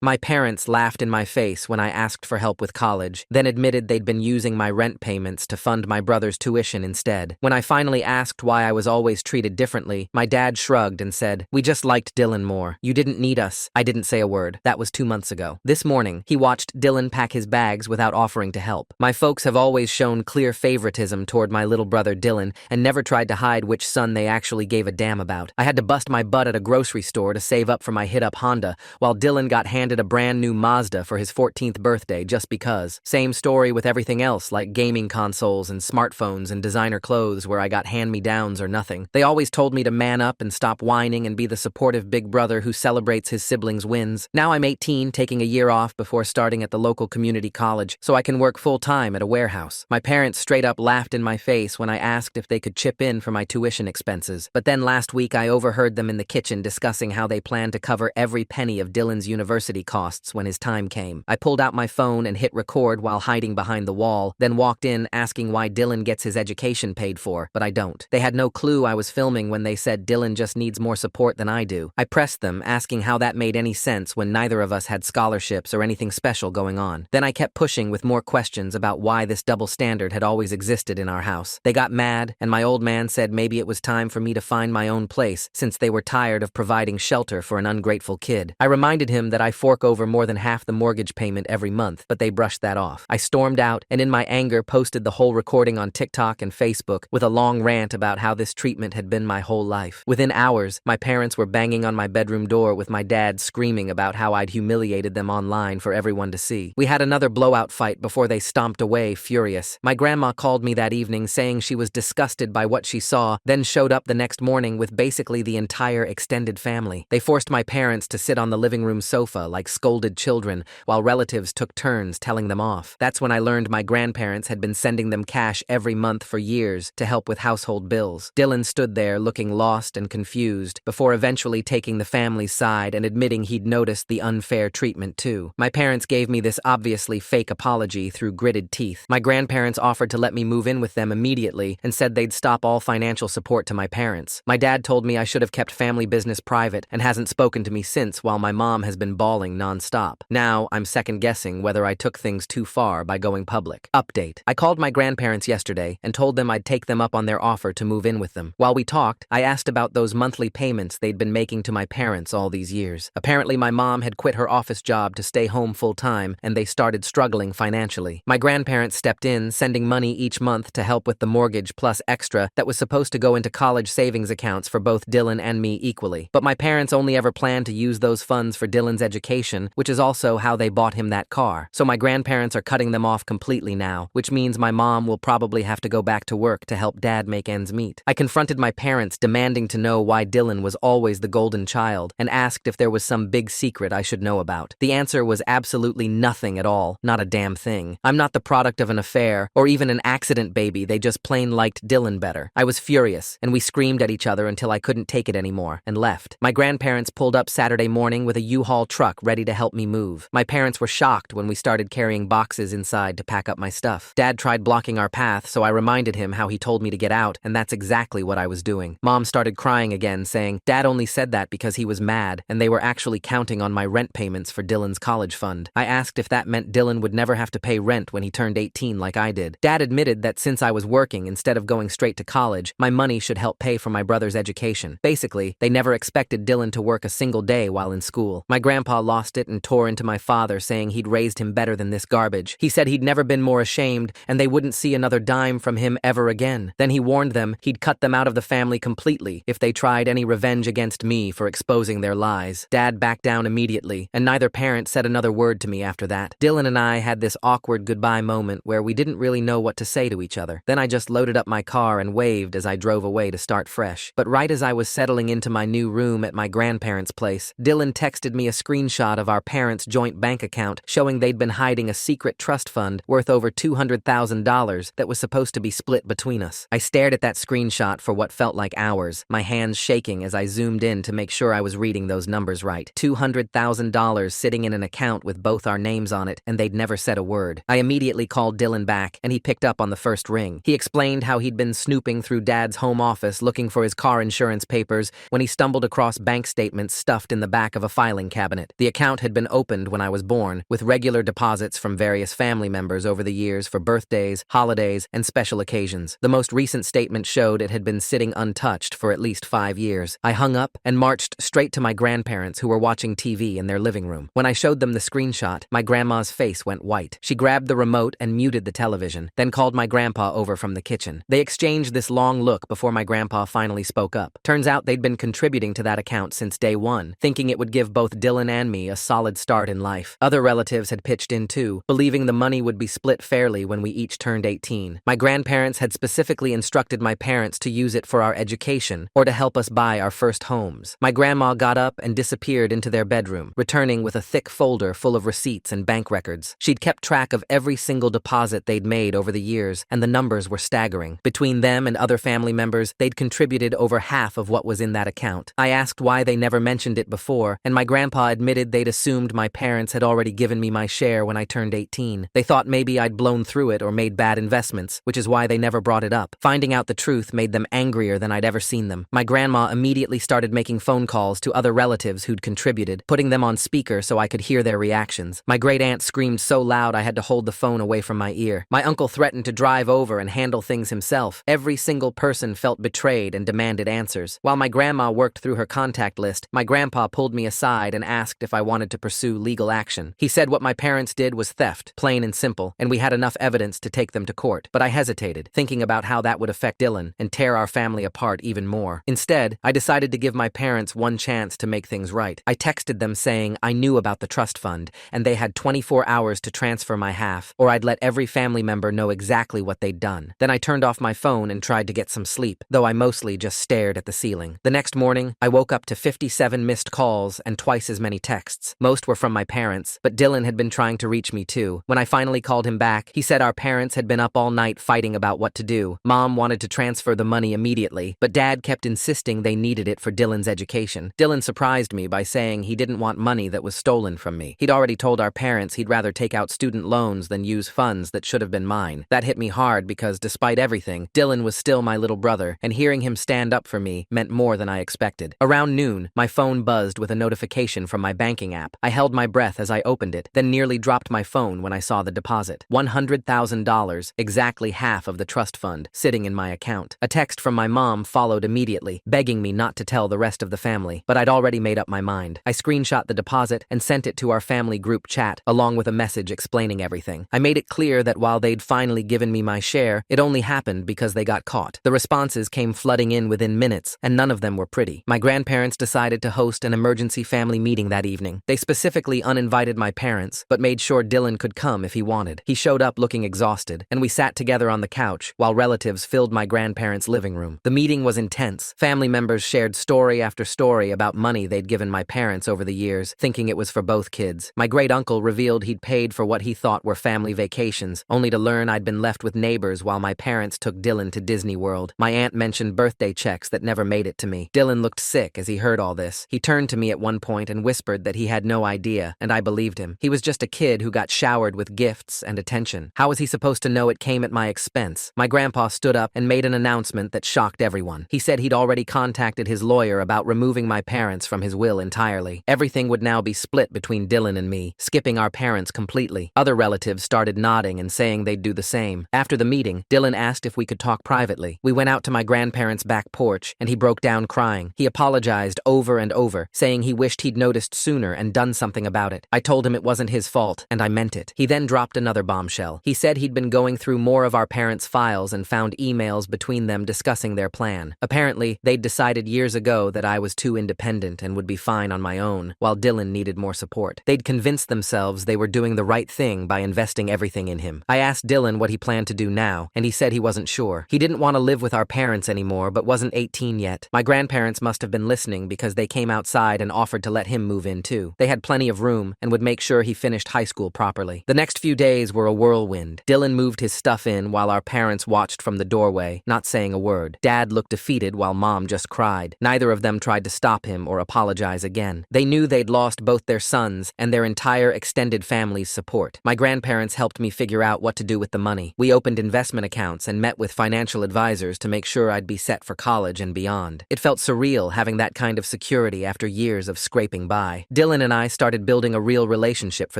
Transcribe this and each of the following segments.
My parents laughed in my face when I asked for help with college, then admitted they'd been using my rent payments to fund my brother's tuition instead. When I finally asked why I was always treated differently, my dad shrugged and said, "We just liked Dylan more. You didn't need us." I didn't say a word. That was 2 months ago. This morning, he watched Dylan pack his bags without offering to help. My folks have always shown clear favoritism toward my little brother Dylan and never tried to hide which son they actually gave a damn about. I had to bust my butt at a grocery store to save up for my hit-up Honda, while Dylan got handed a brand new Mazda for his 14th birthday just because. Same story with everything else, like gaming consoles and smartphones and designer clothes where I got hand-me-downs or nothing. They always told me to man up and stop whining and be the supportive big brother who celebrates his siblings' wins. Now I'm 18, taking a year off before starting at the local community college, so I can work full-time at a warehouse. My parents straight up laughed in my face when I asked if they could chip in for my tuition expenses. But then last week I overheard them in the kitchen discussing how they plan to cover every penny of Dylan's university costs when his time came. I pulled out my phone and hit record while hiding behind the wall, then walked in asking why Dylan gets his education paid for, but I don't. They had no clue I was filming when they said Dylan just needs more support than I do. I pressed them, asking how that made any sense when neither of us had scholarships or anything special going on. Then I kept pushing with more questions about why this double standard had always existed in our house. They got mad, and my old man said maybe it was time for me to find my own place, since they were tired of providing shelter for an ungrateful kid. I reminded him that I fork over more than half the mortgage payment every month, but they brushed that off. I stormed out, and in my anger posted the whole recording on TikTok and Facebook with a long rant about how this treatment had been my whole life. Within hours, my parents were banging on my bedroom door with my dad screaming about how I'd humiliated them online for everyone to see. We had another blowout fight before they stomped away, furious. My grandma called me that evening saying she was disgusted by what she saw, then showed up the next morning with basically the entire extended family. They forced my parents to sit on the living room sofa like scolded children, while relatives took turns telling them off. That's when I learned my grandparents had been sending them cash every month for years to help with household bills. Dylan stood there looking lost and confused, before eventually taking the family's side and admitting he'd noticed the unfair treatment too. My parents gave me this obviously fake apology through gritted teeth. My grandparents offered to let me move in with them immediately and said they'd stop all financial support to my parents. My dad told me I should have kept family business private and hasn't spoken to me since, while my mom has been bawling non-stop. Now I'm second-guessing whether I took things too far by going public. Update. I called my grandparents yesterday and told them I'd take them up on their offer to move in with them. While we talked, I asked about those monthly payments they'd been making to my parents all these years. Apparently my mom had quit her office job to stay home full-time, and they started struggling financially. My grandparents stepped in, sending money each month to help with the mortgage plus extra that was supposed to go into college savings accounts for both Dylan and me equally. But my parents only ever planned to use those funds for Dylan's education, which is also how they bought him that car. So my grandparents are cutting them off completely now, which means my mom will probably have to go back to work to help dad make ends meet. I confronted my parents, demanding to know why Dylan was always the golden child, and asked if there was some big secret I should know about. The answer was absolutely nothing at all, not a damn thing. I'm not the product of an affair, or even an accident baby, they just plain liked Dylan better. I was furious, and we screamed at each other until I couldn't take it anymore, and left. My grandparents pulled up Saturday morning with a U-Haul truck ready to help me move. My parents were shocked when we started carrying boxes inside to pack up my stuff. Dad tried blocking our path, so I reminded him how he told me to get out, and that's exactly what I was doing. Mom started crying again, saying Dad only said that because he was mad, and they were actually counting on my rent payments for Dylan's college fund. I asked if that meant Dylan would never have to pay rent when he turned 18 like I did. Dad admitted that since I was working instead of going straight to college, my money should help pay for my brother's education. Basically, they never expected Dylan to work a single day while in school. My grandpa lost it and tore into my father, saying he'd raised him better than this garbage. He said he'd never been more ashamed, and they wouldn't see another dime from him ever again. Then he warned them he'd cut them out of the family completely if they tried any revenge against me for exposing their lies. Dad backed down immediately, and neither parent said another word to me after that. Dylan and I had this awkward goodbye moment where we didn't really know what to say to each other. Then I just loaded up my car and waved as I drove away to start fresh. But right as I was settling into my new room at my grandparents' place, Dylan texted me a screenshot of our parents' joint bank account showing they'd been hiding a secret trust fund worth over $200,000 that was supposed to be split between us. I stared at that screenshot for what felt like hours, my hands shaking as I zoomed in to make sure I was reading those numbers right. $200,000 sitting in an account with both our names on it, and they'd never said a word. I immediately called Dylan back, and he picked up on the first ring. He explained how he'd been snooping through Dad's home office looking for his car insurance papers when he stumbled across bank statements stuffed in the back of a filing cabinet. The account had been opened when I was born, with regular deposits from various family members over the years for birthdays, holidays, and special occasions. The most recent statement showed it had been sitting untouched for at least 5 years. I hung up and marched straight to my grandparents, who were watching TV in their living room. When I showed them the screenshot, my grandma's face went white. She grabbed the remote and muted the television, then called my grandpa over from the kitchen. They exchanged this long look before my grandpa finally spoke up. Turns out they'd been contributing to that account since day one, thinking it would give both Dylan and me a solid start in life. Other relatives had pitched in too, believing the money would be split fairly when we each turned 18. My grandparents had specifically instructed my parents to use it for our education or to help us buy our first homes. My grandma got up and disappeared into their bedroom, returning with a thick folder full of receipts and bank records. She'd kept track of every single deposit they'd made over the years, and the numbers were staggering. Between them and other family members, they'd contributed over half of what was in that account. I asked why they never mentioned it before, and my grandpa admitted they'd assumed my parents had already given me my share when I turned 18. They thought maybe I'd blown through it or made bad investments, which is why they never brought it up. Finding out the truth made them angrier than I'd ever seen them. My grandma immediately started making phone calls to other relatives who'd contributed, putting them on speaker so I could hear their reactions. My great-aunt screamed so loud I had to hold the phone away from my ear. My uncle threatened to drive over and handle things himself. Every single person felt betrayed and demanded answers. While my grandma worked through her contact list, my grandpa pulled me aside and asked if I wanted to pursue legal action. He said what my parents did was theft, plain and simple, and we had enough evidence to take them to court. But I hesitated, thinking about how that would affect Dylan and tear our family apart even more. Instead, I decided to give my parents one chance to make things right. I texted them saying I knew about the trust fund, and they had 24 hours to transfer my half, or I'd let every family member know exactly what they'd done. Then I turned off my phone and tried to get some sleep, though I mostly just stared at the ceiling. The next morning, I woke up to 57 missed calls and twice as many texts. Most were from my parents, but Dylan had been trying to reach me too. When I finally called him back, he said our parents had been up all night fighting about what to do. Mom wanted to transfer the money immediately, but Dad kept insisting they needed it for Dylan's education. Dylan surprised me by saying he didn't want money that was stolen from me. He'd already told our parents he'd rather take out student loans than use funds that should have been mine. That hit me hard because, despite everything, Dylan was still my little brother, and hearing him stand up for me meant more than I expected. Around noon, my phone buzzed with a notification from my banking app. I held my breath as I opened it, then nearly dropped my phone when I saw the deposit. $100,000, exactly half of the trust fund, sitting in my account. A text from my mom followed immediately, begging me not to tell the rest of the family, but I'd already made up my mind. I screenshot the deposit and sent it to our family group chat, along with a message explaining everything. I made it clear that while they'd finally given me my share, it only happened because they got caught. The responses came flooding in within minutes, and none of them were pretty. My grandparents decided to host an emergency family meeting that evening. They specifically uninvited my parents, but made sure Dylan could come if he wanted. He showed up looking exhausted, and we sat together on the couch while relatives filled my grandparents' living room. The meeting was intense. Family members shared story after story about money they'd given my parents over the years, thinking it was for both kids. My great-uncle revealed he'd paid for what he thought were family vacations, only to learn I'd been left with neighbors while my parents took Dylan to Disney World. My aunt mentioned birthday checks that never made it to me. Dylan looked sick as he heard all this. He turned to me at one point and whispered that he had no idea, and I believed him. He was just a kid who got showered with gifts and attention. How was he supposed to know it came at my expense? My grandpa stood up and made an announcement that shocked everyone. He said he'd already contacted his lawyer about removing my parents from his will entirely. Everything would now be split between Dylan and me, skipping our parents completely. Other relatives started nodding and saying they'd do the same. After the meeting, Dylan asked if we could talk privately. We went out to my grandparents' back porch, and he broke down crying. He apologized over and over, saying he wished he'd noticed sooner and done something about it. I told him it wasn't his fault, and I meant it. He then dropped another bombshell. He said he'd been going through more of our parents' files and found emails between them discussing their plan. Apparently, they'd decided years ago that I was too independent and would be fine on my own, while Dylan needed more support. They'd convinced themselves they were doing the right thing by investing everything in him. I asked Dylan what he planned to do now, and he said he wasn't sure. He didn't want to live with our parents anymore, but wasn't 18 yet. My grandparents must have been listening because they came outside and offered to let him move in too. They had plenty of room and would make sure he finished high school properly. The next few days were a whirlwind. Dylan moved his stuff in while our parents watched from the doorway, not saying a word. Dad looked defeated while Mom just cried. Neither of them tried to stop him or apologize again. They knew they'd lost both their sons and their entire extended family's support. My grandparents helped me figure out what to do with the money. We opened investment accounts and met with financial advisors to make sure I'd be set for college and beyond. It felt surreal having that kind of security after years of scraping by. Dylan and I started building a real relationship for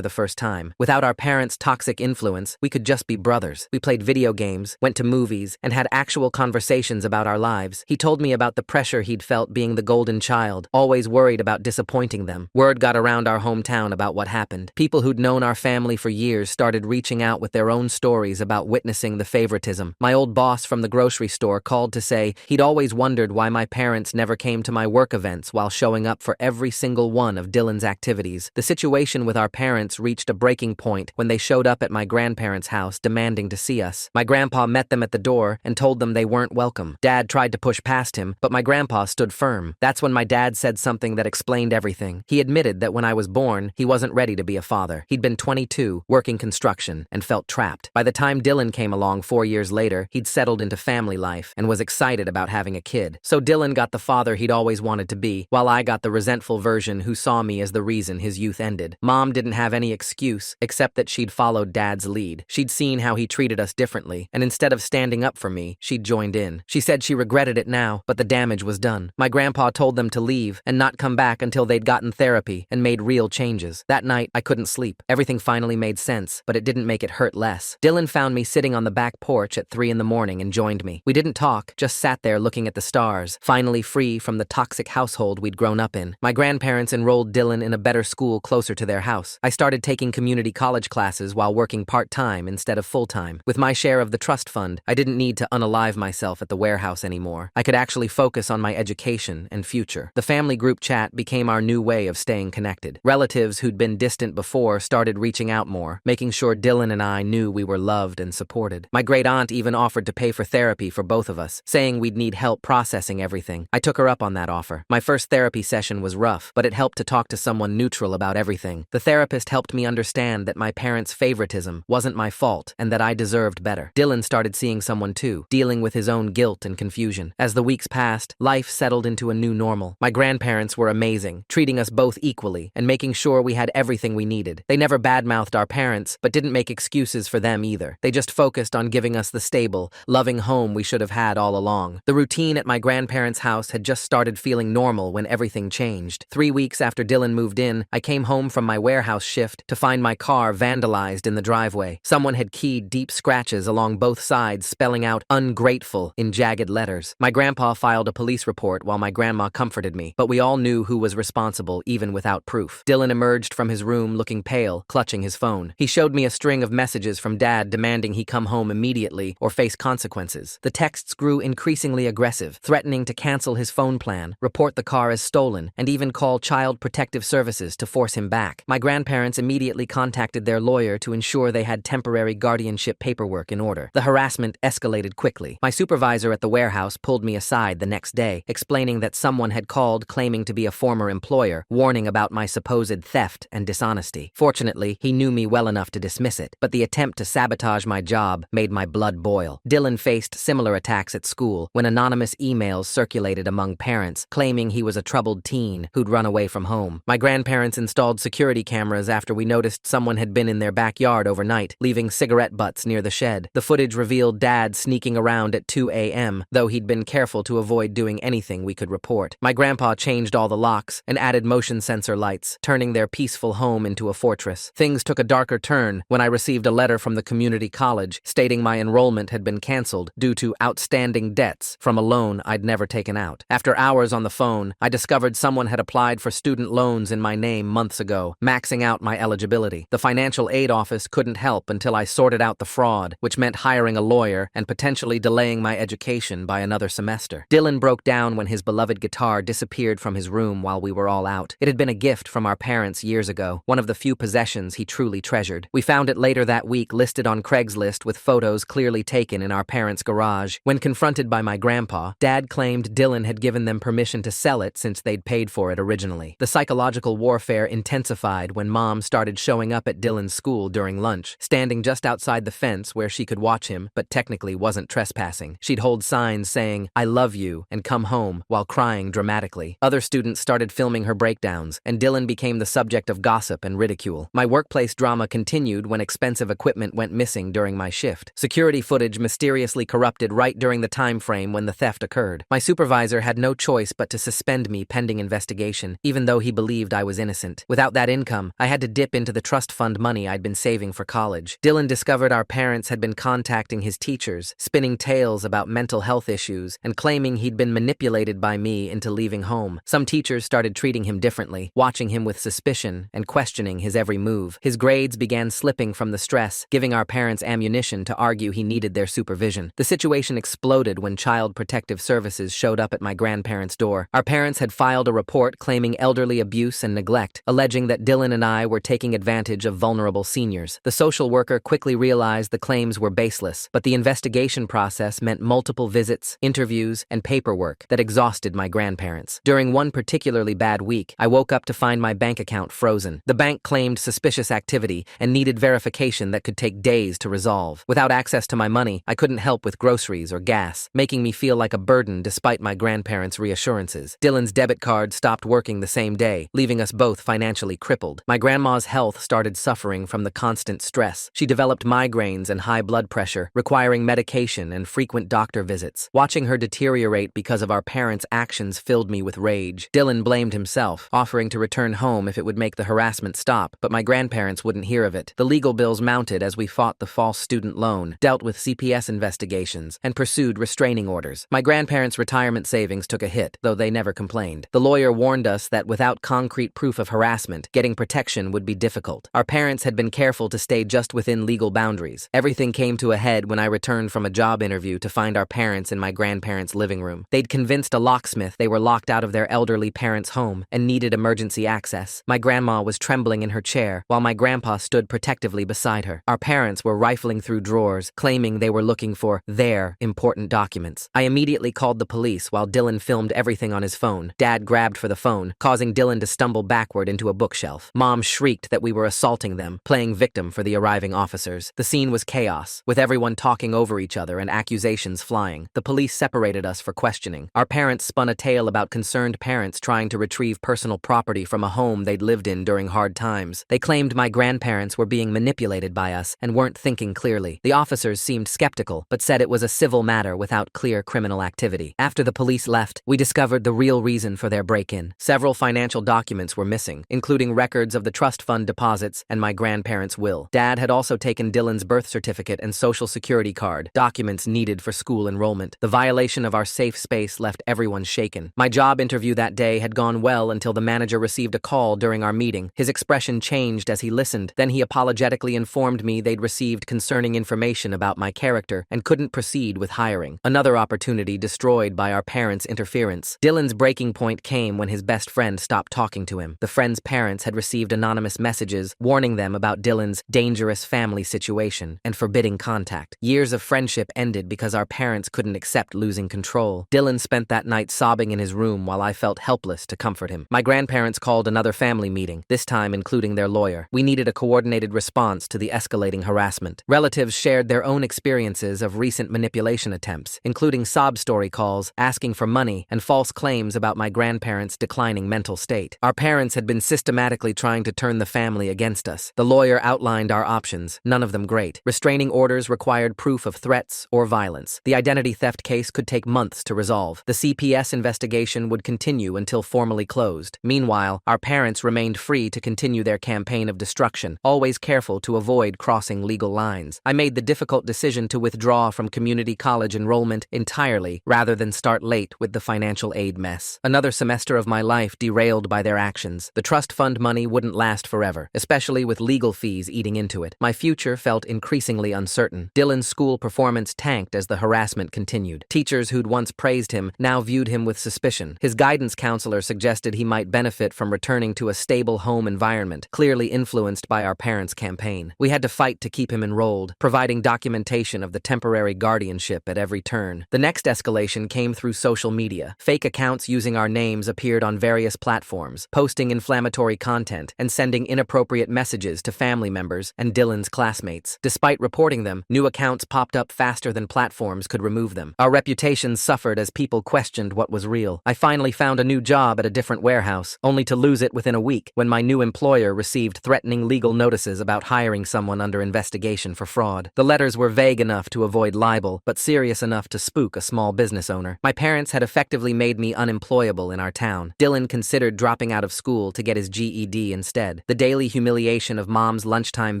the first time. Without our parents' toxic influence, we could just be brothers. We played video games, went to movies, and had actual conversations about our lives. He told me about the pressure he'd felt being the golden child, always worried about disappointing them. Word got around our hometown about what happened. People who'd known our family for years started reaching out with their own stories about witnessing the favoritism. My old boss from the grocery store called to say he'd always wondered why my parents never came to my work events while showing up for every single one of Dylan's activities. The situation with our parents reached a breaking point when they showed up at my grandparents' house demanding to see us. My grandpa met them at the door and told them they weren't welcome. Dad tried to push past him, but my grandpa stood firm. That's when my dad said something that explained everything. He admitted that when I was born, he wasn't ready to be a father. He'd been 22, working construction, and felt trapped. By the time Dylan came along 4 years later, he'd settled into family life and was excited about having a kid. So Dylan got the father he'd always wanted to be, while I got the resentful version who saw me as the reason his youth ended. Mom didn't have any excuse, except that she'd followed Dad's lead. She'd seen how he treated us differently, and instead of standing up for me, she'd joined in. She said she regretted it now, but the damage was done. My grandpa told them to leave and not come back until they'd gotten therapy and made real changes. That night, I couldn't sleep. Everything finally made sense, but it didn't make it hurt less. Dylan found me sitting on the back porch at 3 in the morning and joined me. We didn't talk, just sat there looking at the stars, finally free from the toxic household we'd grown up in. My grandparents enrolled Dylan in a better school closer to their house. I started taking community college classes while working part-time instead of full-time. With my share of the trust fund, I didn't need to unalive myself at the warehouse anymore. I could actually focus on my education and future. The family group chat became our new way of staying connected. Relatives who'd been distant before started reaching out more, making sure Dylan and I knew we were loved and supported. My great aunt even offered to pay for therapy for both of us, saying we'd need help processing everything. I took her up on that offer. My first therapy session was rough, but it helped to talk to someone neutral about everything. The therapist helped me understand that my parents' favoritism wasn't my fault and that I deserved better. Dylan started seeing someone too, dealing with his own guilt and confusion. As the weeks passed, life settled into a new normal. My grandparents were amazing, treating us both equally and making sure we had everything we needed. They never badmouthed our parents, but didn't make excuses for them either. They just focused on giving us the stable, loving home we should have had all along. The routine at my grandparents' house had just started feeling normal when everything changed. 3 weeks after Dylan moved in, I came home from my warehouse shift to find my car vandalized in the driveway. Someone had keyed deep scratches along both sides, spelling out "ungrateful" in jagged letters. My grandpa filed a police report while my grandma comforted me, but we all knew who was responsible even without proof. Dylan emerged from his room looking pale, clutching his phone. He showed me a string of messages from Dad demanding he come home immediately or face consequences. The texts grew increasingly aggressive, threatening to cancel his phone plan, report the car as stolen, and even call Child Protective Services to force him back. My grandparents immediately contacted their lawyer to ensure they had temporary guardianship paperwork in order. The harassment escalated quickly. My supervisor at the warehouse pulled me aside the next day, explaining that someone had called claiming to be a former employer, warning about my supposed theft and dishonesty. Fortunately, he knew me well enough to dismiss it, but the attempt to sabotage my job made my blood boil. Dylan faced similar attacks at school when anonymous emails circulated among parents, claiming he was a troubled teen who'd run away from home. My grandparents installed security cameras after we noticed someone had been in their backyard overnight, leaving cigarette butts near the shed. The footage revealed Dad sneaking around at 2 a.m., though he'd been careful to avoid doing anything we could report. My grandpa changed all the locks and added motion sensor lights, turning their peaceful home into a fortress. Things took a darker turn when I received a letter from the community college stating my enrollment had been canceled due to outstanding debts from a loan I'd never taken out. After hours on the phone, I discovered someone had applied for student loans in my name months ago, maxing out my eligibility. The financial aid office couldn't help until I sorted out the fraud, which meant hiring a lawyer and potentially delaying my education by another semester. Dylan broke down when his beloved guitar disappeared from his room while we were all out. It had been a gift from our parents years ago, one of the few possessions he truly treasured. We found it later that week listed on Craigslist with photos clearly taken in our parents' garage. When confronted by my grandpa, Dad claimed Dylan had given them permission to sell it since they'd paid for it originally. The psychological warfare intensified when Mom started showing up at Dylan's school during lunch, standing just outside the fence where she could watch him, but technically wasn't trespassing. She'd hold signs saying, "I love you," and "come home," while crying dramatically. Other students started filming her breakdowns, and Dylan became the subject of gossip and ridicule. My workplace drama continued when expensive equipment went missing during my shift. Security footage mysteriously corrupted right during the time frame when the theft occurred. My supervisor had no choice but to suspend me pending investigation, even though he believed believed I was innocent. Without that income, I had to dip into the trust fund money I'd been saving for college. Dylan discovered our parents had been contacting his teachers, spinning tales about mental health issues, and claiming he'd been manipulated by me into leaving home. Some teachers started treating him differently, watching him with suspicion and questioning his every move. His grades began slipping from the stress, giving our parents ammunition to argue he needed their supervision. The situation exploded when Child Protective Services showed up at my grandparents' door. Our parents had filed a report claiming elderly abuse and neglect, alleging that Dylan and I were taking advantage of vulnerable seniors. The social worker quickly realized the claims were baseless, but the investigation process meant multiple visits, interviews, and paperwork that exhausted my grandparents. During one particularly bad week, I woke up to find my bank account frozen. The bank claimed suspicious activity and needed verification that could take days to resolve. Without access to my money, I couldn't help with groceries or gas, making me feel like a burden despite my grandparents' reassurances. Dylan's debit card stopped working the same day, leaving us both financially crippled. My grandma's health started suffering from the constant stress. She developed migraines and high blood pressure, requiring medication and frequent doctor visits. Watching her deteriorate because of our parents' actions filled me with rage. Dylan blamed himself, offering to return home if it would make the harassment stop, but my grandparents wouldn't hear of it. The legal bills mounted as we fought the false student loan, dealt with CPS investigations, and pursued restraining orders. My grandparents' retirement savings took a hit, though they never complained. The lawyer warned us that without concrete proof of harassment, getting protection would be difficult. Our parents had been careful to stay just within legal boundaries. Everything came to a head when I returned from a job interview to find our parents in my grandparents' living room. They'd convinced a locksmith they were locked out of their elderly parents' home and needed emergency access. My grandma was trembling in her chair, while my grandpa stood protectively beside her. Our parents were rifling through drawers, claiming they were looking for their important documents. I immediately called the police while Dylan filmed everything on his phone. Dad grabbed for the phone, causing Dylan to stumble backward into a bookshelf. Mom shrieked that we were assaulting them, playing victim for the arriving officers. The scene was chaos, with everyone talking over each other and accusations flying. The police separated us for questioning. Our parents spun a tale about concerned parents trying to retrieve personal property from a home they'd lived in during hard times. They claimed my grandparents were being manipulated by us and weren't thinking clearly. The officers seemed skeptical, but said it was a civil matter without clear criminal activity. After the police left, we discovered the real reason for their break-in. Several financial documents were missing, including records of the trust fund deposits and my grandparents' will. Dad had also taken Dylan's birth certificate and social security card, documents needed for school enrollment. The violation of our safe space left everyone shaken. My job interview that day had gone well until the manager received a call during our meeting. His expression changed as he listened. Then he apologetically informed me they'd received concerning information about my character and couldn't proceed with hiring. Another opportunity destroyed by our parents' interference. Dylan's breaking point came when his best friend stopped talking to him. The friend's parents had received anonymous messages warning them about Dylan's dangerous family situation and forbidding contact. Years of friendship ended because our parents couldn't accept losing control. Dylan spent that night sobbing in his room while I felt helpless to comfort him. My grandparents called another family meeting, this time including their lawyer. We needed a coordinated response to the escalating harassment. Relatives shared their own experiences of recent manipulation attempts, including sob story calls, asking for money, and false claims about my grandparents' declining mental state. Our parents had been systematically trying to turn the family against us. The lawyer outlined our options, none of them great. Restraining orders required proof of threats or violence. The identity theft case could take months to resolve. The CPS investigation would continue until formally closed. Meanwhile, our parents remained free to continue their campaign of destruction, always careful to avoid crossing legal lines. I made the difficult decision to withdraw from community college enrollment entirely rather than start late with the financial aid mess. Another semester of my life derailed by their actions. The trust fund money wouldn't last forever, especially with legal fees eating into it. My future felt increasingly uncertain. Dylan's school performance tanked as the harassment continued. Teachers who'd once praised him now viewed him with suspicion. His guidance counselor suggested he might benefit from returning to a stable home environment, clearly influenced by our parents' campaign. We had to fight to keep him enrolled, providing documentation of the temporary guardianship at every turn. The next escalation came through social media. Fake accounts using our names appeared on various platforms, posting inflammatory content and sending inappropriate messages to family members and Dylan's classmates. Despite reporting them, new accounts popped up faster than platforms could remove them. Our reputations suffered as people questioned what was real. I finally found a new job at a different warehouse, only to lose it within a week when my new employer received threatening legal notices about hiring someone under investigation for fraud. The letters were vague enough to avoid libel, but serious enough to spook a small business owner. My parents had effectively made me unemployable in our town. Dylan considered dropping dropping out of school to get his GED instead. The daily humiliation of Mom's lunchtime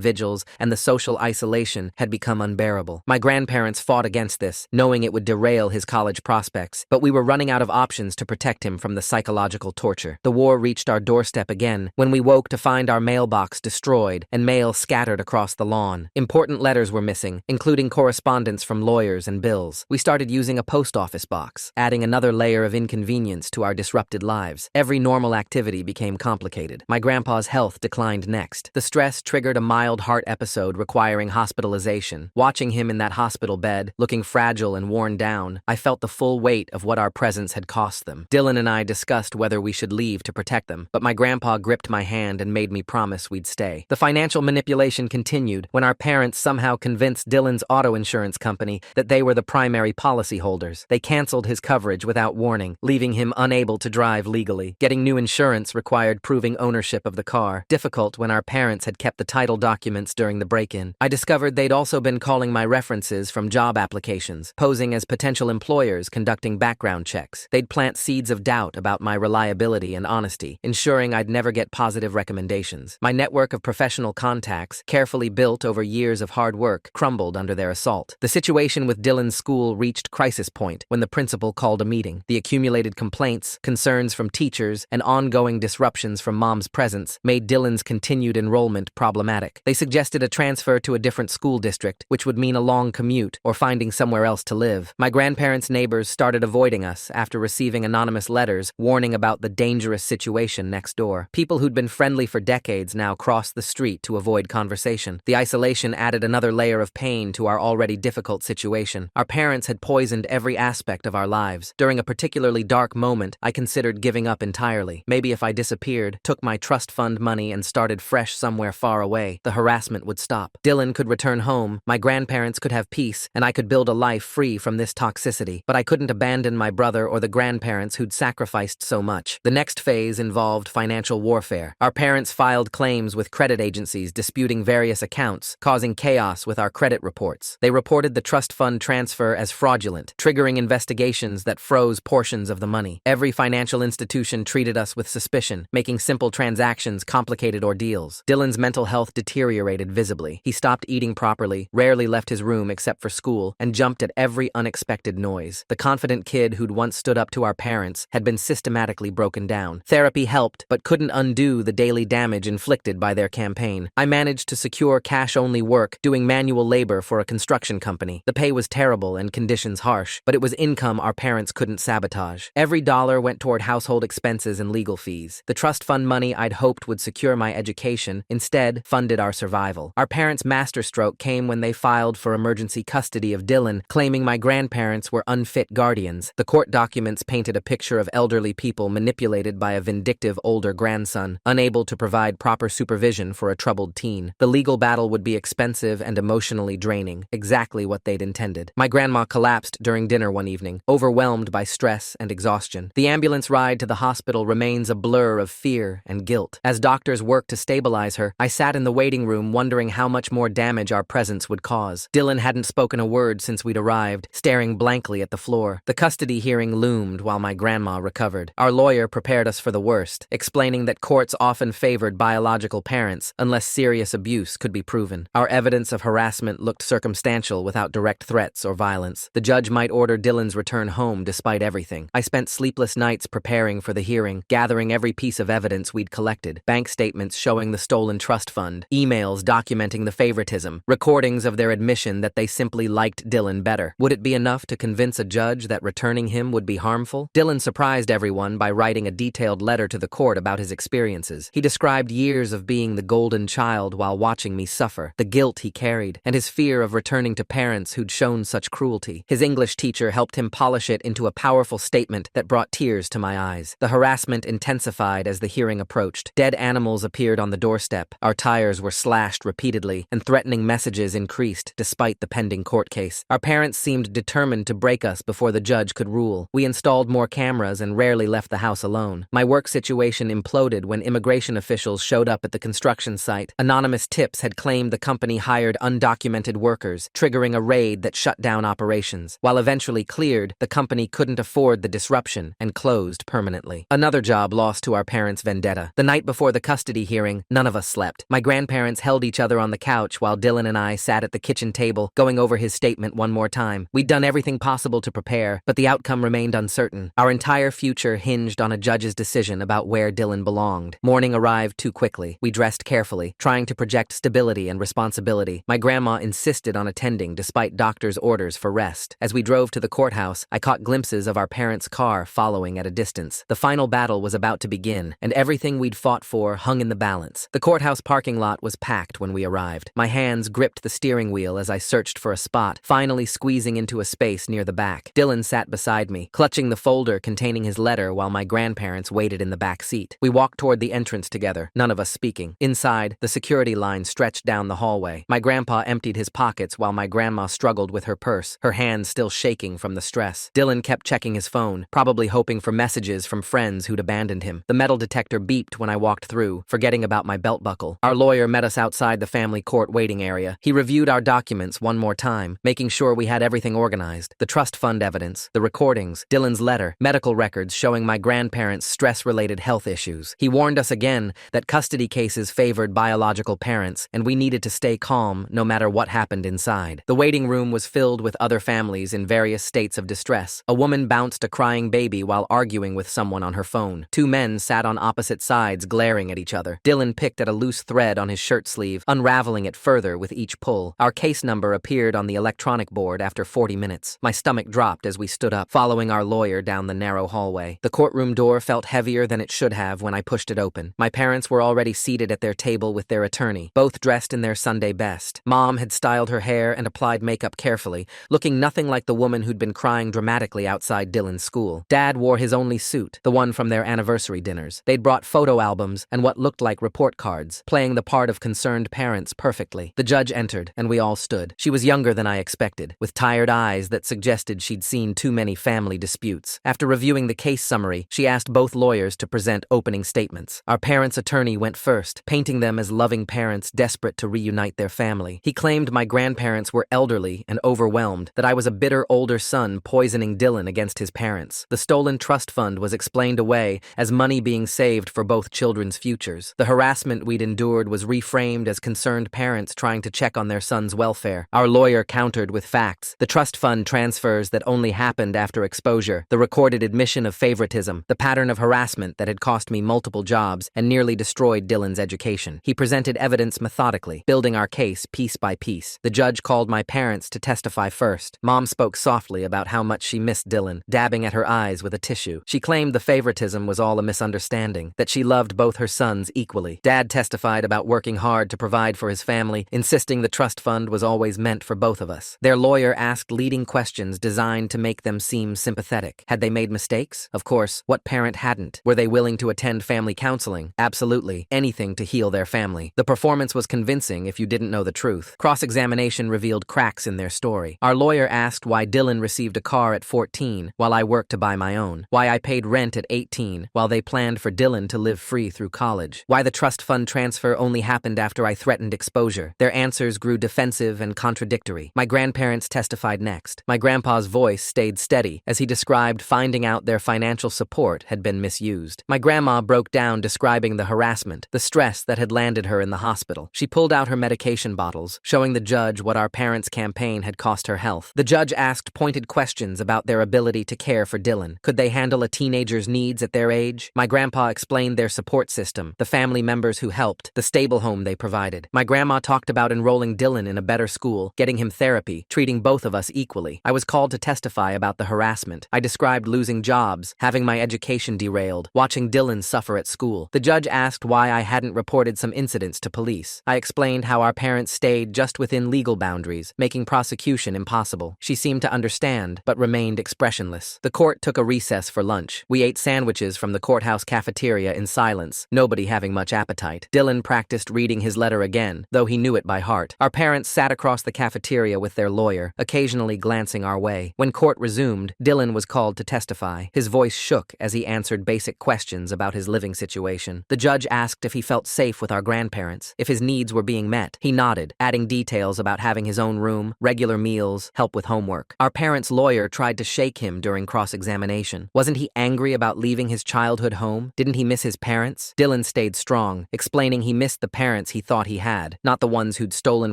vigils and the social isolation had become unbearable. My grandparents fought against this, knowing it would derail his college prospects, but we were running out of options to protect him from the psychological torture. The war reached our doorstep again when we woke to find our mailbox destroyed and mail scattered across the lawn. Important letters were missing, including correspondence from lawyers and bills. We started using a post office box, adding another layer of inconvenience to our disrupted lives. Every normal activity became complicated. My grandpa's health declined next. The stress triggered a mild heart episode requiring hospitalization. Watching him in that hospital bed, looking fragile and worn down, I felt the full weight of what our presence had cost them. Dylan and I discussed whether we should leave to protect them, but my grandpa gripped my hand and made me promise we'd stay. The financial manipulation continued when our parents somehow convinced Dylan's auto insurance company that they were the primary policyholders. They canceled his coverage without warning, leaving him unable to drive legally. Getting new insurance required proving ownership of the car, difficult when our parents had kept the title documents during the break-in. I discovered they'd also been calling my references from job applications, posing as potential employers conducting background checks. They'd plant seeds of doubt about my reliability and honesty, ensuring I'd never get positive recommendations. My network of professional contacts, carefully built over years of hard work, crumbled under their assault. The situation with Dylan's school reached crisis point when the principal called a meeting. The accumulated complaints, concerns from teachers, and ongoing disruptions from Mom's presence made Dylan's continued enrollment problematic. They suggested a transfer to a different school district, which would mean a long commute or finding somewhere else to live. My grandparents' neighbors started avoiding us after receiving anonymous letters warning about the dangerous situation next door. People who'd been friendly for decades now crossed the street to avoid conversation. The isolation added another layer of pain to our already difficult situation. Our parents had poisoned every aspect of our lives. During a particularly dark moment, I considered giving up entirely. Maybe if I disappeared, took my trust fund money and started fresh somewhere far away, the harassment would stop. Dylan could return home, my grandparents could have peace, and I could build a life free from this toxicity. But I couldn't abandon my brother or the grandparents who'd sacrificed so much. The next phase involved financial warfare. Our parents filed claims with credit agencies disputing various accounts, causing chaos with our credit reports. They reported the trust fund transfer as fraudulent, triggering investigations that froze portions of the money. Every financial institution treated us with suspicion, making simple transactions complicated ordeals. Dylan's mental health deteriorated visibly. He stopped eating properly, rarely left his room except for school, and jumped at every unexpected noise. The confident kid who'd once stood up to our parents had been systematically broken down. Therapy helped, but couldn't undo the daily damage inflicted by their campaign. I managed to secure cash-only work, doing manual labor for a construction company. The pay was terrible and conditions harsh, but it was income our parents couldn't sabotage. Every dollar went toward household expenses and legal fees. The trust fund money I'd hoped would secure my education instead funded our survival. Our parents' masterstroke came when they filed for emergency custody of Dylan, claiming my grandparents were unfit guardians. The court documents painted a picture of elderly people manipulated by a vindictive older grandson, unable to provide proper supervision for a troubled teen. The legal battle would be expensive and emotionally draining, exactly what they'd intended. My grandma collapsed during dinner one evening, overwhelmed by stress and exhaustion. The ambulance ride to the hospital remains a blur of fear and guilt. As doctors worked to stabilize her, I sat in the waiting room wondering how much more damage our presence would cause. Dylan hadn't spoken a word since we'd arrived, staring blankly at the floor. The custody hearing loomed while my grandma recovered. Our lawyer prepared us for the worst, explaining that courts often favored biological parents unless serious abuse could be proven. Our evidence of harassment looked circumstantial without direct threats or violence. The judge might order Dylan's return home despite everything. I spent sleepless nights preparing for the hearing, gathering every piece of evidence we'd collected. Bank statements showing the stolen trust fund, emails documenting the favoritism, recordings of their admission that they simply liked Dylan better. Would it be enough to convince a judge that returning him would be harmful? Dylan surprised everyone by writing a detailed letter to the court about his experiences. He described years of being the golden child while watching me suffer, the guilt he carried, and his fear of returning to parents who'd shown such cruelty. His English teacher helped him polish it into a powerful statement that brought tears to my eyes. The harassment intensified as the hearing approached. Dead animals appeared on the doorstep, our tires were slashed repeatedly, and threatening messages increased despite the pending court case. Our parents seemed determined to break us before the judge could rule. We installed more cameras and rarely left the house alone. My work situation imploded when immigration officials showed up at the construction site. Anonymous tips had claimed the company hired undocumented workers, triggering a raid that shut down operations. While eventually cleared, the company couldn't afford the disruption and closed permanently. Another job job lost to our parents' vendetta. The night before the custody hearing, none of us slept. My grandparents held each other on the couch while Dylan and I sat at the kitchen table, going over his statement one more time. We'd done everything possible to prepare, but the outcome remained uncertain. Our entire future hinged on a judge's decision about where Dylan belonged. Morning arrived too quickly. We dressed carefully, trying to project stability and responsibility. My grandma insisted on attending despite doctor's orders for rest. As we drove to the courthouse, I caught glimpses of our parents' car following at a distance. The final battle was about to begin, and everything we'd fought for hung in the balance. The courthouse parking lot was packed when we arrived. My hands gripped the steering wheel as I searched for a spot, finally squeezing into a space near the back. Dylan sat beside me, clutching the folder containing his letter while my grandparents waited in the back seat. We walked toward the entrance together, none of us speaking. Inside, the security line stretched down the hallway. My grandpa emptied his pockets while my grandma struggled with her purse, her hands still shaking from the stress. Dylan kept checking his phone, probably hoping for messages from friends who'd abandoned him. The metal detector beeped when I walked through, forgetting about my belt buckle. Our lawyer met us outside the family court waiting area. He reviewed our documents one more time, making sure we had everything organized. The trust fund evidence, the recordings, Dylan's letter, medical records showing my grandparents' stress-related health issues. He warned us again that custody cases favored biological parents, and we needed to stay calm no matter what happened inside. The waiting room was filled with other families in various states of distress. A woman bounced a crying baby while arguing with someone on her phone. Two men sat on opposite sides glaring at each other. Dylan picked at a loose thread on his shirt sleeve, unraveling it further with each pull. Our case number appeared on the electronic board after 40 minutes. My stomach dropped as we stood up, following our lawyer down the narrow hallway. The courtroom door felt heavier than it should have when I pushed it open. My parents were already seated at their table with their attorney, both dressed in their Sunday best. Mom had styled her hair and applied makeup carefully, looking nothing like the woman who'd been crying dramatically outside Dylan's school. Dad wore his only suit, the one from their anniversary dinners. They'd brought photo albums and what looked like report cards, playing the part of concerned parents perfectly. The judge entered, and we all stood. She was younger than I expected, with tired eyes that suggested she'd seen too many family disputes. After reviewing the case summary, she asked both lawyers to present opening statements. Our parents' attorney went first, painting them as loving parents desperate to reunite their family. He claimed my grandparents were elderly and overwhelmed, that I was a bitter older son poisoning Dylan against his parents. The stolen trust fund was explained away as money being saved for both children's futures. The harassment we'd endured was reframed as concerned parents trying to check on their son's welfare. Our lawyer countered with facts: the trust fund transfers that only happened after exposure, the recorded admission of favoritism, the pattern of harassment that had cost me multiple jobs and nearly destroyed Dylan's education. He presented evidence methodically, building our case piece by piece. The judge called my parents to testify first. Mom spoke softly about how much she missed Dylan, dabbing at her eyes with a tissue. She claimed the favoritism was all a misunderstanding, that she loved both her sons equally. Dad testified about working hard to provide for his family, insisting the trust fund was always meant for both of us. Their lawyer asked leading questions designed to make them seem sympathetic. Had they made mistakes? Of course. What parent hadn't? Were they willing to attend family counseling? Absolutely. Anything to heal their family. The performance was convincing if you didn't know the truth. Cross-examination revealed cracks in their story. Our lawyer asked why Dylan received a car at 14 while I worked to buy my own. Why I paid rent at 18 while they planned for Dylan to live free through college. Why the trust fund transfer only happened after I threatened exposure. Their answers grew defensive and contradictory. My grandparents testified next. My grandpa's voice stayed steady as he described finding out their financial support had been misused. My grandma broke down describing the harassment, the stress that had landed her in the hospital. She pulled out her medication bottles, showing the judge what our parents' campaign had cost her health. The judge asked pointed questions about their ability to care for Dylan. Could they handle a teenager's needs at their age? My grandpa explained their support system, the family members who helped, the stable home they provided. My grandma talked about enrolling Dylan in a better school, getting him therapy, treating both of us equally. I was called to testify about the harassment. I described losing jobs, having my education derailed, watching Dylan suffer at school. The judge asked why I hadn't reported some incidents to police. I explained how our parents stayed just within legal boundaries, making prosecution impossible. She seemed to understand, but remained expressionless. The court took a recess for lunch. We ate sandwiches from the courthouse cafeteria in silence, nobody having much appetite. Dylan practiced reading his letter again, though he knew it by heart. Our parents sat across the cafeteria with their lawyer, occasionally glancing our way. When court resumed, Dylan was called to testify. His voice shook as he answered basic questions about his living situation. The judge asked if he felt safe with our grandparents, if his needs were being met. He nodded, adding details about having his own room, regular meals, help with homework. Our parents' lawyer tried to shake him during cross-examination. Wasn't he angry about leaving his childhood home? Didn't he miss his parents? Dylan stayed strong, explaining he missed the parents he thought he had, not the ones who'd stolen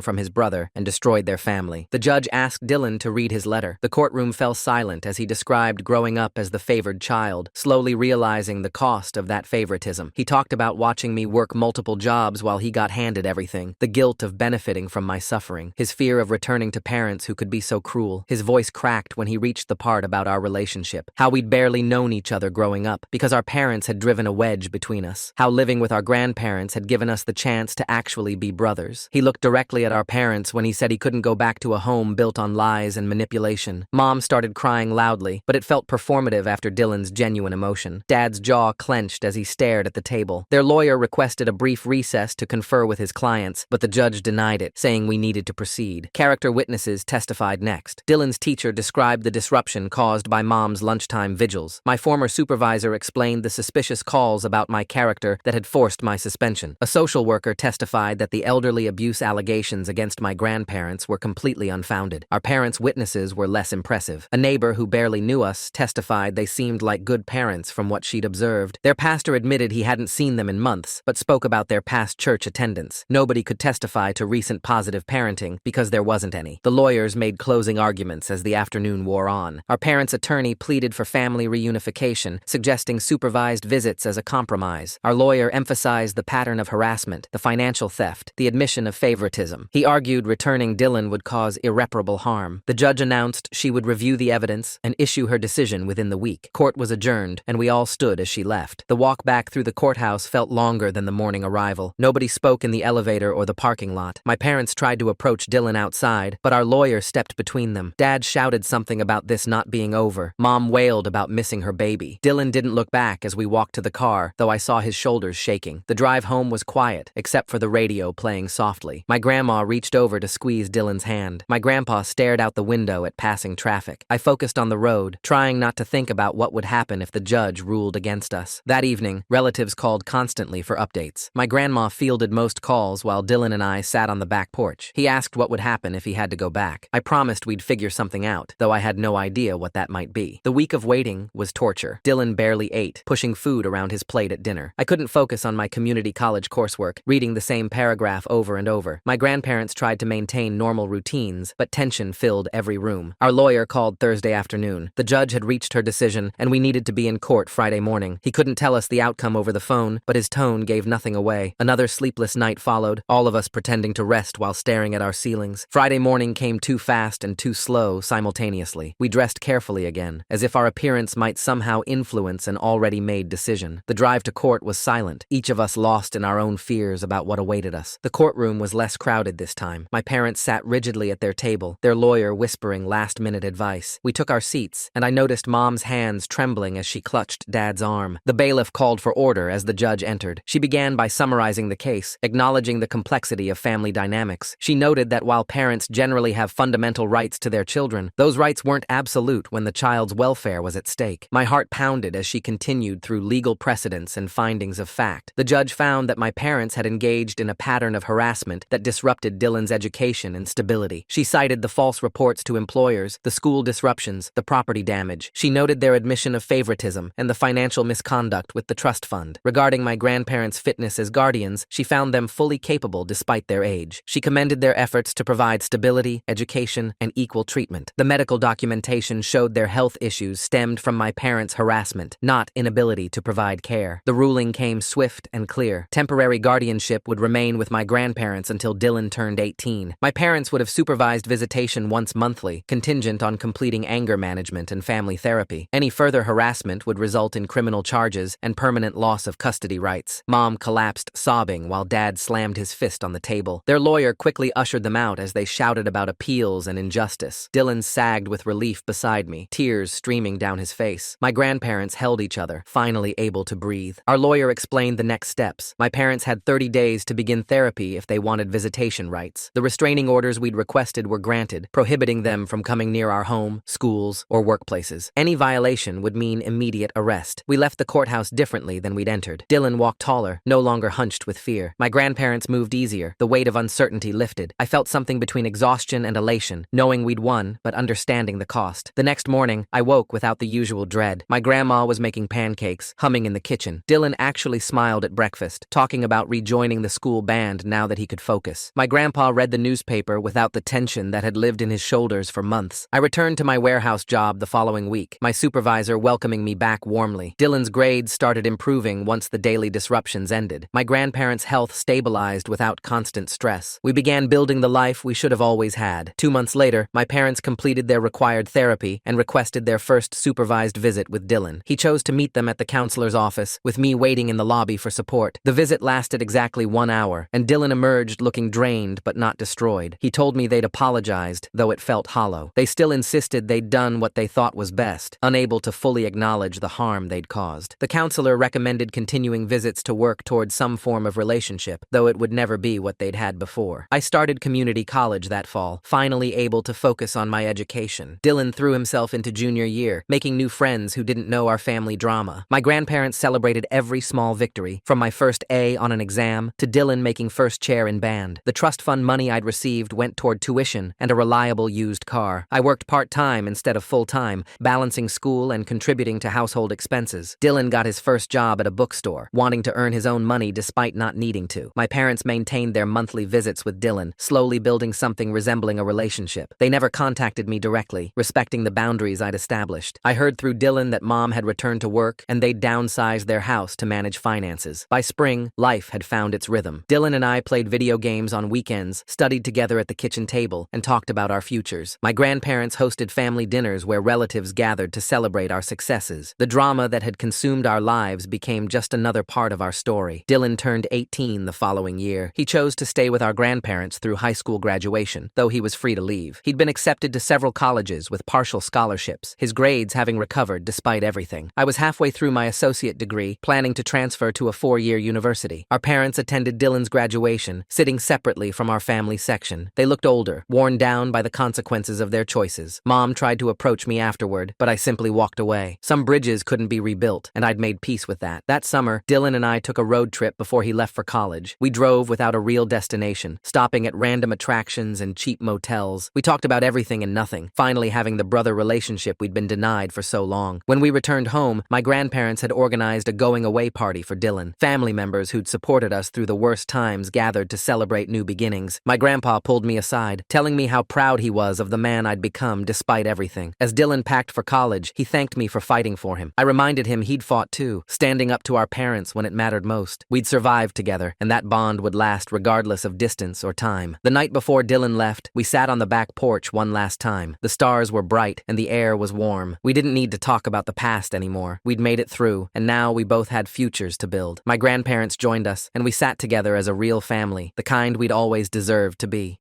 from his brother and destroyed their family. The judge asked Dylan to read his letter. The courtroom fell silent as he described growing up as the favored child, slowly realizing the cost of that favoritism. He talked about watching me work multiple jobs while he got handed everything, the guilt of benefiting from my suffering, his fear of returning to parents who could be so cruel. His voice cracked when he reached the part about our relationship, how we'd barely known each other growing up because our parents had driven a wedge between us, how living with our grandparents had given us the chance to actually be brothers. He looked directly at our parents when he said he couldn't go back to a home built on lies and manipulation. Mom started crying loudly, but it felt performative after Dylan's genuine emotion. Dad's jaw clenched as he stared at the table. Their lawyer requested a brief recess to confer with his clients, but the judge denied it, saying we needed to proceed. Character witnesses testified next. Dylan's teacher described the disruption caused by Mom's lunchtime vigils. My former supervisor explained the suspicious calls about my character that had forced my suspension. A social worker testified that the elderly abuse allegations against my grandparents were completely unfounded. Our parents' witnesses were less impressive. A neighbor who barely knew us testified they seemed like good parents from what she'd observed. Their pastor admitted he hadn't seen them in months, but spoke about their past church attendance. Nobody could testify to recent positive parenting because there wasn't any. The lawyers made closing arguments as the afternoon wore on. Our parents' attorney pleaded for family reunification, suggesting supervised visits as a compromise. Our lawyer emphasized the pattern of harassment, the financial theft, the admission of favoritism. He argued returning Dylan would cause irreparable harm. The judge announced she would review the evidence and issue her decision within the week. Court was adjourned, and we all stood as she left. The walk back through the courthouse felt longer than the morning arrival. Nobody spoke in the elevator or the parking lot. My parents tried to approach Dylan outside, but our lawyer stepped between them. Dad shouted something about this not being over. Mom wailed about missing her baby. Dylan didn't look back as we walked to the car, though I saw his shoulders shaking. The drive home was quiet, except for the radio playing softly. My grandma reached over to squeeze Dylan's hand. My grandpa stared out the window at passing traffic. I focused on the road, trying not to think about what would happen if the judge ruled against us. That evening, relatives called constantly for updates. My grandma fielded most calls while Dylan and I sat on the back porch. He asked what would happen if he had to go back. I promised we'd figure something out, though I had no idea what that might be. The week of waiting was torture. Dylan barely ate, pushing food around his plate at dinner. I couldn't focus on my community college coursework, reading the same paragraph over and over. My grandparents tried to maintain normal routines, but tension filled every room. Our lawyer called Thursday afternoon. The judge had reached her decision, and we needed to be in court Friday morning. He couldn't tell us the outcome over the phone, but his tone gave nothing away. Another sleepless night followed, all of us pretending to rest while staring at our ceilings. Friday morning came too fast and too slow simultaneously. We dressed carefully again, as if our appearance might somehow influence an already made decision. The drive to court was silent, each of us lost in our own fears about what awaited us. The courtroom was less crowded this time. My parents sat rigidly at their table, their lawyer whispering last-minute advice. We took our seats, and I noticed Mom's hands trembling as she clutched Dad's arm. The bailiff called for order as the judge entered. She began by summarizing the case, acknowledging the complexity of family dynamics. She noted that while parents generally have fundamental rights to their children, those rights weren't absolute when the child's welfare was at stake. My heart pounded as she continued through legal precedents and findings of fact. The judge found that my parents had engaged in a pattern of harassment that disrupted Dylan's education and stability. She cited the false reports to employers, the school disruptions, the property damage. She noted their admission of favoritism and the financial misconduct with the trust fund. Regarding my grandparents' fitness as guardians, she found them fully capable despite their age. She commended their efforts to provide stability, education, and equal treatment. The medical documentation showed their health issues stemmed from my parents' harassment, not inability to provide care. The ruling came swift and clear. Temporary guardianship would remain with my grandparents until Dylan turned 18. My parents would have supervised visitation once monthly, contingent on completing anger management and family therapy. Any further harassment would result in criminal charges and permanent loss of custody rights. Mom collapsed, sobbing, while Dad slammed his fist on the table. Their lawyer quickly ushered them out as they shouted about appeals and injustice. Dylan sagged with relief beside me, tears streaming down his face. My grandparents held each other, finally able to breathe. Our lawyer explained the next steps. My parents had 30 days to begin therapy if they wanted visitation rights. The restraining orders we'd requested were granted, prohibiting them from coming near our home, schools, or workplaces. Any violation would mean immediate arrest. We left the courthouse differently than we'd entered. Dylan walked taller, no longer hunched with fear. My grandparents moved easier, the weight of uncertainty lifted. I felt something between exhaustion and elation, knowing we'd won, but understanding the cost. The next morning, I woke without the usual dread. My grandma was making making pancakes, humming in the kitchen. Dylan actually smiled at breakfast, talking about rejoining the school band now that he could focus. My grandpa read the newspaper without the tension that had lived in his shoulders for months. I returned to my warehouse job the following week, my supervisor welcoming me back warmly. Dylan's grades started improving once the daily disruptions ended. My grandparents' health stabilized without constant stress. We began building the life we should have always had. 2 months later, my parents completed their required therapy and requested their first supervised visit with Dylan. He chose to meet them at the counselor's office, with me waiting in the lobby for support. The visit lasted exactly 1 hour, and Dylan emerged looking drained but not destroyed. He told me they'd apologized, though it felt hollow. They still insisted they'd done what they thought was best, unable to fully acknowledge the harm they'd caused. The counselor recommended continuing visits to work toward some form of relationship, though it would never be what they'd had before. I started community college that fall, finally able to focus on my education. Dylan threw himself into junior year, making new friends who didn't know our family drama. My grandparents celebrated every small victory, from my first A on an exam to Dylan making first chair in band. The trust fund money I'd received went toward tuition and a reliable used car. I worked part-time instead of full-time, balancing school and contributing to household expenses. Dylan got his first job at a bookstore, wanting to earn his own money despite not needing to. My parents maintained their monthly visits with Dylan, slowly building something resembling a relationship. They never contacted me directly, respecting the boundaries I'd established. I heard through Dylan that Mom had returned to work and they'd downsized their house to manage finances. By spring, life had found its rhythm. Dylan and I played video games on weekends, studied together at the kitchen table, and talked about our futures. My grandparents hosted family dinners where relatives gathered to celebrate our successes. The drama that had consumed our lives became just another part of our story. Dylan turned 18 the following year. He chose to stay with our grandparents through high school graduation, though he was free to leave. He'd been accepted to several colleges with partial scholarships, his grades having recovered despite everything. I was halfway through my associate degree, planning to transfer to a 4-year university. Our parents attended Dylan's graduation, sitting separately from our family section. They looked older, worn down by the consequences of their choices. Mom tried to approach me afterward, but I simply walked away. Some bridges couldn't be rebuilt, and I'd made peace with that. That summer, Dylan and I took a road trip before he left for college. We drove without a real destination, stopping at random attractions and cheap motels. We talked about everything and nothing, finally having the brother relationship we'd been denied for so long. When we returned home, my grandparents had organized a going-away party for Dylan. Family members who'd supported us through the worst times gathered to celebrate new beginnings. My grandpa pulled me aside, telling me how proud he was of the man I'd become despite everything. As Dylan packed for college, he thanked me for fighting for him. I reminded him he'd fought too, standing up to our parents when it mattered most. We'd survived together, and that bond would last regardless of distance or time. The night before Dylan left, we sat on the back porch one last time. The stars were bright, and the air was warm. We didn't need to talk about the past anymore. We'd made it through, and now we both had futures to build. My grandparents joined us, and we sat together as a real family, the kind we'd always deserved to be.